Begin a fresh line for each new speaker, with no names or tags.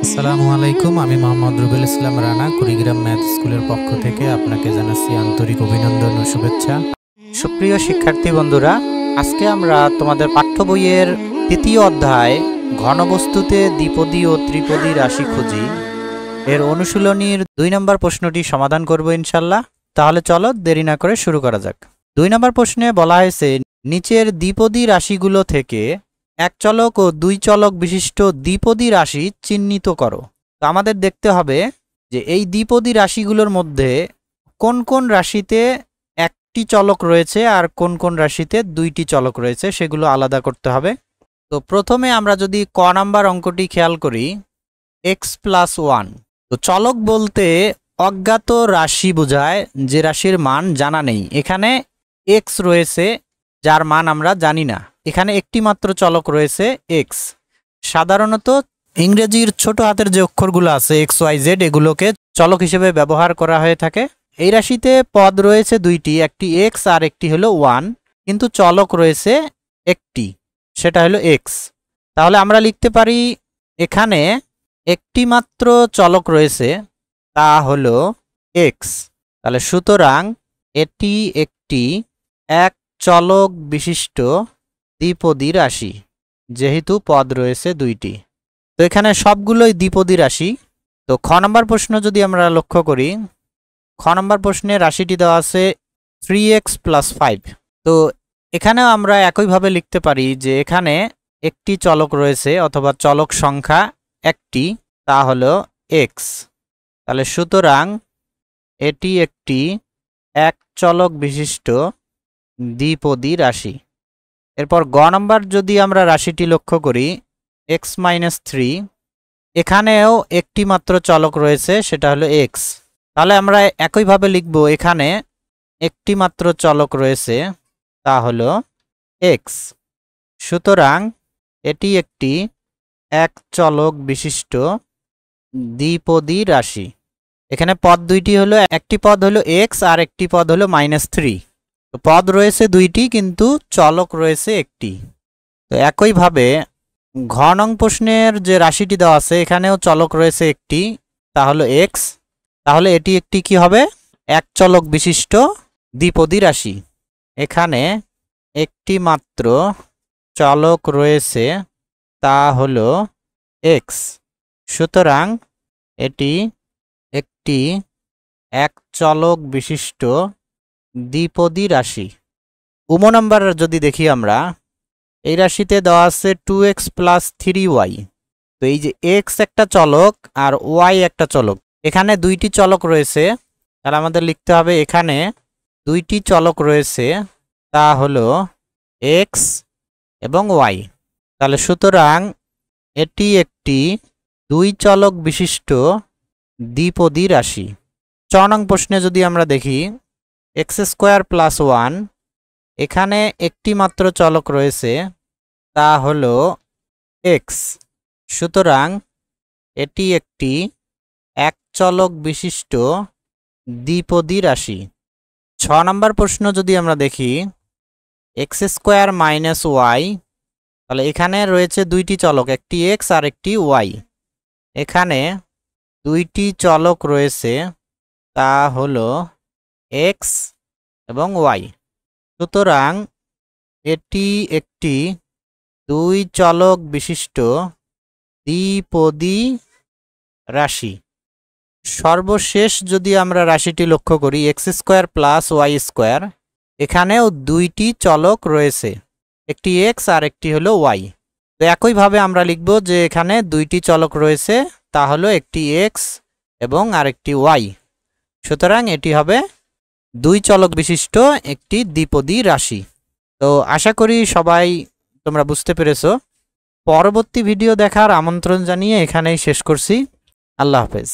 আসসালামু আলাইকুম, আমি মোহাম্মদ রুবেল ইসলাম রানা, কুড়িগ্রাম ম্যাথ স্কুলের পক্ষ থেকে আপনাকে জানাচ্ছি আন্তরিক অভিনন্দন ও শুভেচ্ছা। সুপ্রিয় শিক্ষার্থী বন্ধুরা, আজকে আমরা তোমাদের পাঠ্য বইয়ের তৃতীয় অধ্যায় ঘনবস্তুতে দ্বিপদী ও ত্রিপদী রাশি খুঁজি এর অনুশীলনীর 2 নম্বর প্রশ্নটি সমাধান করব ইনশাল্লাহ। তাহলে চলো দেরি না করে শুরু করা যাক। 2 নম্বর প্রশ্নে বলা হয়েছে, নিচের দ্বিপদী রাশিগুলো থেকে এক চলক ও 2 চলক বিশিষ্ট দ্বিপদী রাশি চিহ্নিত করো। তো আমাদের দেখতে হবে যে এই দ্বিপদী রাশিগুলোর মধ্যে কোন কোন রাশিতে একটি চলক রয়েছে আর কোন কোন রাশিতে 2টি চলক রয়েছে, সেগুলো আলাদা করতে হবে। তো প্রথমে আমরা যদি ক নাম্বার অঙ্কটি খেয়াল করি, x+1। তো চলক বলতে অজ্ঞাত রাশি বোঝায়, যে রাশির মান জানা নেই। এখানে x রয়েছে যার মান আমরা জানি না। এখানে একটি মাত্র চলক রয়েছে x। সাধারণত ইংরেজির ছোট হাতের যে অক্ষরগুলো আছে x, y, z, এগুলোকে চলক হিসেবে ব্যবহার করা হয়ে থাকে। এই রাশিতে পদ রয়েছে 2টি, একটি x আর একটি হলো 1, কিন্তু চলক রয়েছে একটি, সেটা হলো x। তাহলে আমরা লিখতে পারি এখানে একটি মাত্র চলক রয়েছে, তা হলো x। তাহলে সুতরাং এটি একটি এক চলক বিশিষ্ট দ্বিপদী রাশি, যেহেতু পদ রয়েছে 2টি। তো এখানে সবগুলোই দ্বিপদী রাশি। তো খ নম্বর প্রশ্ন যদি আমরা লক্ষ্য করি, খ নম্বর প্রশ্নে রাশিটি দেওয়া আছে 3x+5। তো এখানেও আমরা একইভাবে লিখতে পারি যে এখানে একটি চলক রয়েছে অথবা চলক সংখ্যা একটি, তা হলো x। তাহলে সুতরাং এটি একটি এক চলক বিশিষ্ট দ্বিপদী রাশি। এরপর গ নম্বর যদি আমরা রাশিটি লক্ষ্য করি, x-3, এখানেও একটি মাত্র চলক রয়েছে, সেটা হলো x। তাহলে আমরা একইভাবে লিখব, এখানে একটি মাত্র চলক রয়েছে, তা হলো x। সুতরাং এটি একটি এক চলক বিশিষ্ট দ্বিপদী রাশি। এখানে পদ 2টি হলো, একটি পদ হলো x আর একটি পদ হলো -3। তো পদ রয়েছে 2টি কিন্তু চলক রয়েছে একটি। তো একইভাবে ঘ নং প্রশ্নের যে রাশিটি দেওয়া আছে, এখানেও চলক রয়েছে একটি, তা হলো x। তাহলে এটি একটি কি হবে? এক চলক বিশিষ্ট দ্বিপদী রাশি। এখানে একটি মাত্র চলক রয়েছে, তা হলো x। সুতরাং এটি একটি এক চলক বিশিষ্ট দ্বিপদী রাশি। উম নম্বর যদি দেখি আমরা, এই রাশিতে দেওয়া আছে 2x+3y। তো এই যে x একটা চলক আর y একটা চলক, এখানে 2টি চলক রয়েছে। তাহলে আমাদের লিখতে হবে এখানে 2টি চলক রয়েছে, তা হলো x এবং y। তাহলে সুতরাং এটি একটি 2 চলক বিশিষ্ট দ্বিপদী রাশি। 4 নং প্রশ্নে যদি আমরা দেখি, x² + 1, এখানে একটি মাত্র চলক রয়েছে, তা হলো x। সুতরাং এটি একটি এক চলক বিশিষ্ট দ্বিপদী রাশি। 6 নম্বর প্রশ্ন যদি আমরা দেখি, x² - y, তাহলে এখানে রয়েছে 2টি চলক, একটি x আর একটি y। এখানে 2টি চলক রয়েছে, তা হলো x এবং y। সুতরাং এটি একটি 2 চলক বিশিষ্ট দ্বিপদী রাশি। সর্বশেষ যদি আমরা রাশিটি লক্ষ্য করি, x² + y², এখানেও 2টি চলক রয়েছে, একটি x আর একটি হলো y। তো একইভাবে আমরা লিখব যে এখানে 2টি চলক রয়েছে, তা হলো একটি x এবং আরেকটি y। সুতরাং এটি হবে 2 চলক বিশিষ্ট একটি দ্বিপদী রাশি। তো আশা করি সবাই তোমরা বুঝতে পেরেছো। পরবর্তী ভিডিও দেখার আমন্ত্রণ জানিয়ে এখানেই শেষ করছি। আল্লাহ হাফেজ।